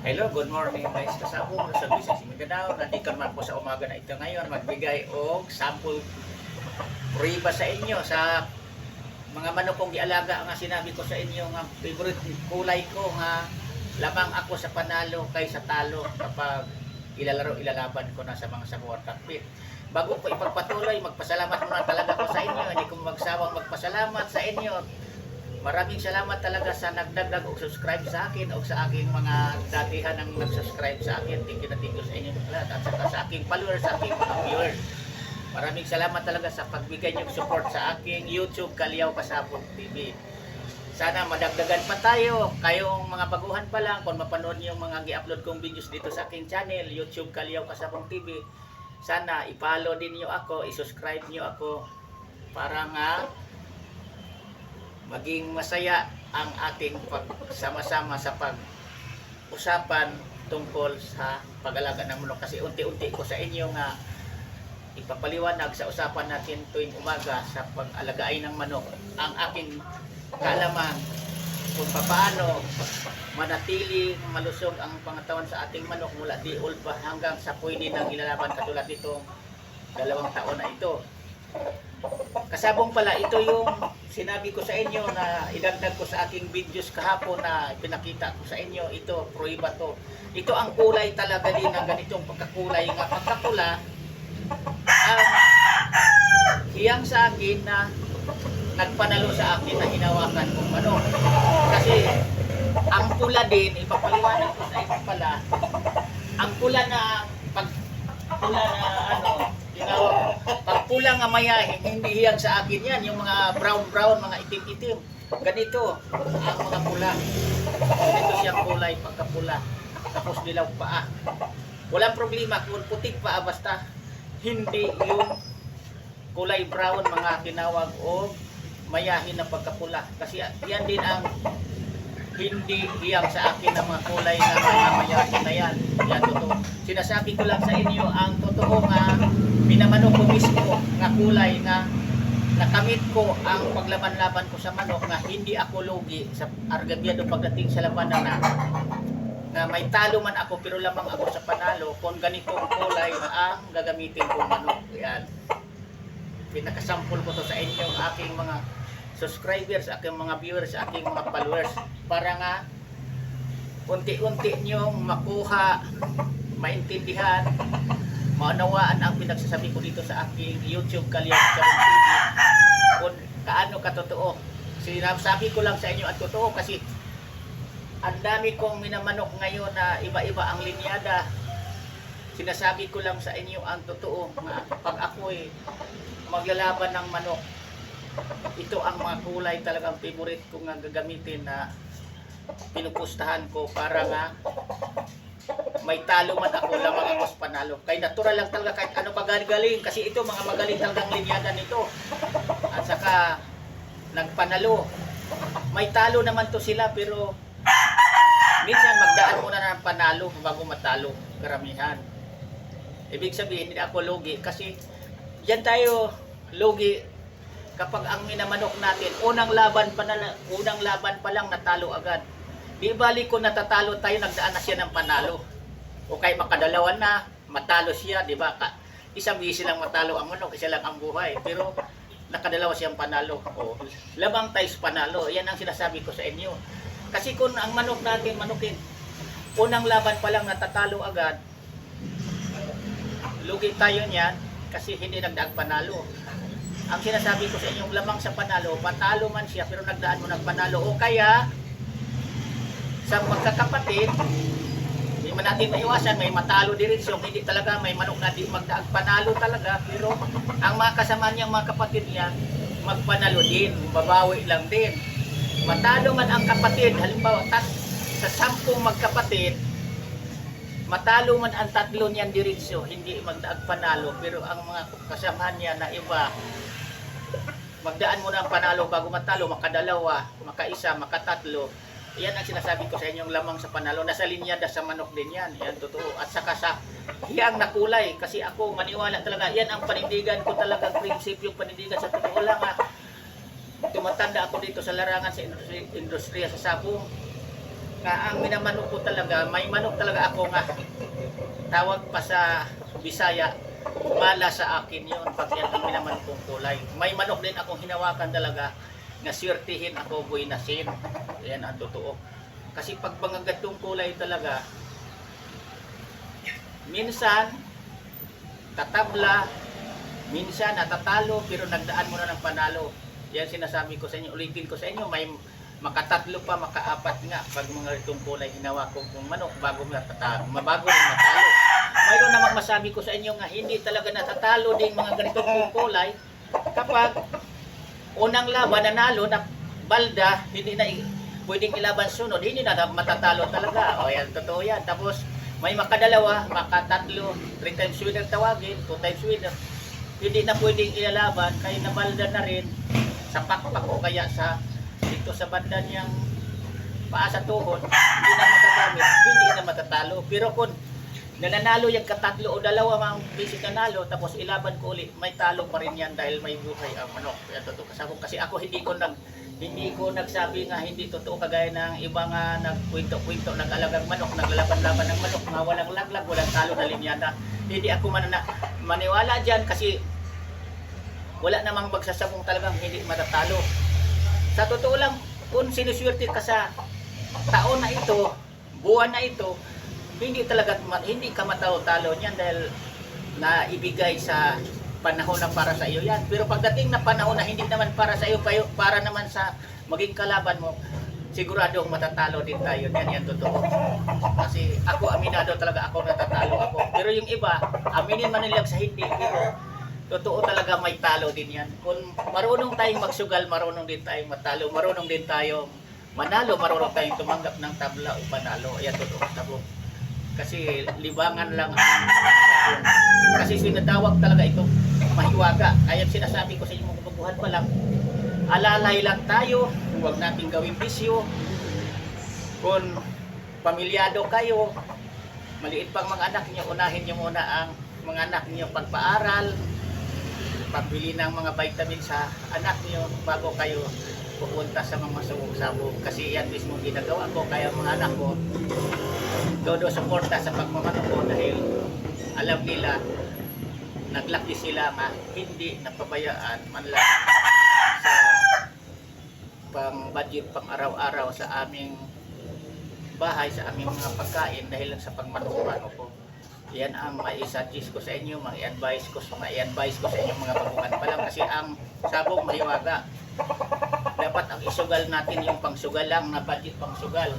Hello, good morning guys. Kasabong sa Business Mindanao. Nandito naman po sa umaga na ito ngayon magbigay og sample riba sa inyo sa mga manok kong gialaga nga sinabi ko sa inyo nga favorite kulay ko nga lamang ako sa panalo kaysa talo kapag ilalaban ko na sa mga samuan cockpit. Bago ko ipagpatuloy, magpasalamat muna talaga ko sa inyo. Hindi ko magsawang magpasalamat sa inyo. Maraming salamat talaga sa nagdagdag o subscribe sa akin o sa aking mga datihan ang nag-subscribe sa akin. Thank you sa inyo lahat at saka sa aking followers, sa aking mga viewers. Maraming salamat talaga sa pagbigay niyong support sa aking YouTube Kalyaw Kasabong TV. Sana madagdagan pa tayo. Kayong mga baguhan pa lang, kung mapanood niyo yung mga gi-upload kong videos dito sa aking channel, YouTube Kalyaw Kasabong TV, sana i-follow din niyo ako, i-subscribe niyo ako para nga maging masaya ang ating pagsama-sama sa pag-usapan tungkol sa pag-alaga ng manok. Kasi unti-unti ko sa inyo nga ipapaliwanag sa usapan natin tuwing umaga sa pag-alagain ng manok ang aking kaalaman kung paano manatili malusog ang pangatawan sa ating manok mula di ulpa hanggang sa pwede nang ilalaban katulad nitong 2 taon na ito. Kasabong pala, ito yung sinabi ko sa inyo na idagdag ko sa aking videos kahapon na pinakita ko sa inyo. Ito, pruiba to. Ito ang kulay talaga din ng ganitong pagkakulay nga pagkapula. Hiyang sa akin na nagpanalo sa akin na hinawakan kong manok. Kasi ang pula din, ipapaliwanag ko sa inyo pala, ang pula na pagpula na pagpula nga mayahin, hindi hiyang sa akin yan. Yung mga brown, mga itim-itim. Ganito ang mga pula. Ganito siyang kulay pagkapula. Tapos dilaw paa. Walang problema kung putik paa basta hindi yung kulay brown mga tinawag o mayahin na pagkapula. Kasi yan din ang hindi hiyang sa akin ng mga kulay na mga mayahin na yan. Yan totoo. Sinasabi ko lang sa inyo ang totoo nga minamanok ko mismo nga kulay nga nakamit ko ang paglaban-laban ko sa manok nga hindi ako lugi sa argabyado pagdating sa labanan na may talo man ako pero lamang ako sa panalo kung ganitong kulay na ang gagamitin kong manok. Yan. Pinakasample ko to sa inyo aking mga subscribers, aking mga viewers, aking mga followers para nga unti-unti nyong makuha, maintindihan, maunawaan ang pinagsasabi ko dito sa aking YouTube Kalyaw Kasabong TV kung kaano katotoo. Sinasabi ko lang sa inyo at totoo kasi ang dami kong minamanok ngayon na iba-iba ang linyada. Sinasabi ko lang sa inyo ang totoo nga pag ako'y maglalaban ng manok, ito ang mga kulay talagang favorite ko nga gagamitin na pinupustahan ko para nga may talo man ako lamang ako sa panalo. Kaya natural lang talaga kahit ano pagaling kasi ito mga magaling talagang linyada nito. At saka nagpanalo. May talo naman to sila pero minsan magdaan muna ng panalo bago matalo karamihan. Ibig sabihin hindi ako lugi kasi yan tayo lugi kapag ang minamanok natin unang laban pa lang natalo agad. Di bali ko natatalo tayo nagdaan na siya ng panalo. O kaya makadalawan na, matalo siya, di ba? Isang bisi lang matalo ang manok, isa lang ang buhay. Pero nakadalawa siyang panalo. O, lamang tayo sa panalo. Yan ang sinasabi ko sa inyo. Kasi kung ang manok natin, manukin, unang laban pa lang natatalo agad, lugi tayo niyan kasi hindi nagdaang panalo. Ang sinasabi ko sa inyo, lamang sa panalo, matalo man siya pero nagdaan mo ng panalo. O kaya, sa magkakapatid, hindi man natin maiwasan, may matalo diretsyon, hindi talaga may manok na di magdaang panalo talaga, pero ang mga kasama niyang mga kapatid niya, magpanalo din, babawi lang din. Matalo man ang kapatid, halimbawa sa 10 magkapatid, matalo man ang 3 niyan diretsyo, hindi magdaang panalo, pero ang mga kasama niya na iba, magdaan mo na ang panalo bago matalo, makadalawa, makaisa, makatatlo. Yan ang sinasabi ko sa inyong lamang sa panalo. Nasa linyada sa manok din yan. Yan totoo. At saka sa hiyang na kulay. Kasi ako maniwala talaga. Yan ang panindigan ko talaga. Prinsipyo panindigan sa totoo lang tumatanda ako dito sa larangan sa industriya sa sabong. nga ang minamanok ko talaga, may manok talaga ako nga tawag pa sa Bisaya, mala sa akin yun pag yan ang minamanok kong kulay. May manok din akong hinawakan talaga na swertihin ako buwinasin. Yan ang totoo. Kasi pag mga gatong kulay talaga, minsan tatabla, minsan natatalo, pero nagdaan mo na ng panalo. Yan sinasabi ko sa inyo, ulitin ko sa inyo, may makatatlo pa, makaapat nga pag mga itong kulay hinawa kong manok bago mabago rin matalo. Mayroon namang masabi ko sa inyo nga hindi talaga natatalo din mga ganitong kulay kapag unang laban nanalo na balda, hindi na pwedeng ilaban sunod, hindi na matatalo talaga. O yan, totoo yan. Tapos may makadalawa, makatatlo, 3 times winner tawagin, 2 times winner. Hindi na pwedeng ilalaban, kaya nabalda na rin sa pakpak o kaya sa dito sa banda niyang paa sa tuhod, hindi na magagamit, hindi na matatalo. Pero kung nananalo yung katatlo o dalawa mga basic nanalo, tapos ilaban ko ulit, may talo pa rin yan dahil may buhay ang manok. Kaya totoo kasi ako hindi ko nagsabi nga hindi totoo kagaya ng iba nga nagkwento-kwento, nag-alagang manok, naglalaban-laban ng manok, nga walang laglag, walang talo na linyada. Hindi ako maniwala dyan kasi wala namang magsasabong talagang hindi matatalo. Sa totoo lang, kung sinuswerte ka sa taon na ito, buwan na ito, hindi ka matalo-talo niyan dahil naibigay sa panahon na para sa iyo yan. Pero pagdating na panahon na hindi naman para sa iyo, para naman sa maging kalaban mo, siguradong matatalo din tayo. Yan totoo. Kasi ako, aminado talaga ako, natatalo ako. Pero yung iba, aminin man nila sa hindi, pero totoo talaga may talo din yan. Kung marunong tayong magsugal, marunong din tayong matalo, marunong din tayong manalo, marunong tayong tumanggap ng tabla o panalo. Ayan, totoo tabo. Kasi libangan lang kasi sinatawag talaga ito mahiwaga. Ayan sinasabi ko sa inyo mga baguhan pa lang, alalay lang tayo, huwag natin gawing bisyo. Kung pamilyado kayo, maliit pang mga anak niyo, unahin niyo muna ang mga anak niyo pagpaaral, pagbili ng mga vitamin sa anak niyo bago kayo pupunta sa mga sabog-sabog. Kasi yan mismo ginagawa ko, kaya mga anak ko todo suporta sa pagmamanok ko dahil alam nila naglaki sila nga hindi napabayaan man lang sa pang budget pang araw-araw sa aming bahay, sa aming mga pagkain dahil lang sa pagmanok ko. Yan ang mai-suggest ko sa inyo, mai-advise ko sa inyo mga baguhan pa lang kasi ang sabong mahiwaga. Dapat ang isugal natin yung pangsugal lang na budget pangsugal.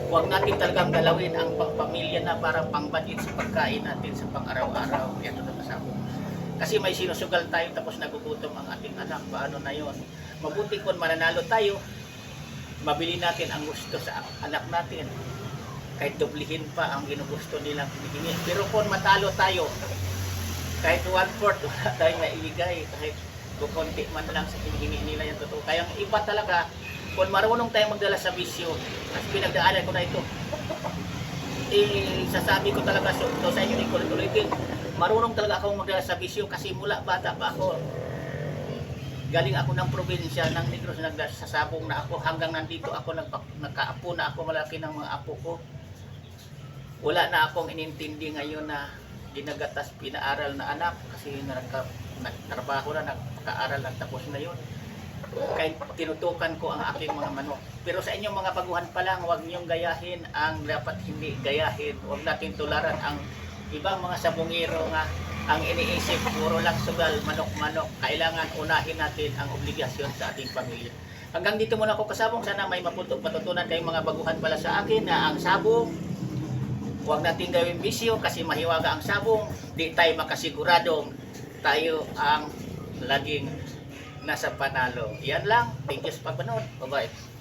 Huwag natin talagang galawin ang pamilya na para pang-budget sa pagkain natin sa pang-araw-araw. Yan ito sabong. Kasi may sinusugal tayo tapos nagugutom ang ating anak. Paano na yon? Mabuti kung mananalo tayo, mabili natin ang gusto sa anak natin. Kahit dublihin pa ang ginugusto nilang hinihingi. Pero kung matalo tayo, kahit 1/4 wala tayong naibigay, kahit kukunti man lang sa hinihingi nila yung totoo. Kaya ang iba talaga, kung marunong tayong magdala sa bisyo, at pinagdaanan ko na ito, sasabi ko talaga sa inyo, ikulit-ulitin, marunong talaga akong magdala sa bisyo kasi mula bata pa ako. Galing ako ng probinsya ng Negros, nagsasabong na ako hanggang nandito ako, nagkaapo na ako, malaki ng mga apo ko. Wala na akong inintindi ngayon na ginagatas pinaaral na anak kasi nagtrabaho na, nagkaaral na, tapos na yun. Kahit tinutukan ko ang aking mga manok. Pero sa inyong mga baguhan pa lang, huwag niyong gayahin ang dapat hindi gayahin. Huwag natin tularan ang ibang mga sabungero nga ang iniisip, puro lang sugal, manok-manok. Kailangan unahin natin ang obligasyon sa ating pamilya. Hanggang dito muna ako kasabong. Sana may matutunan kayong mga baguhan pala sa akin na ang sabong, huwag natin gawin bisyo kasi mahiwaga ang sabong. Di tayo makasiguradong tayo ang laging nasa panalo. Yan lang. Thank you sa pagpanood. Bye-bye.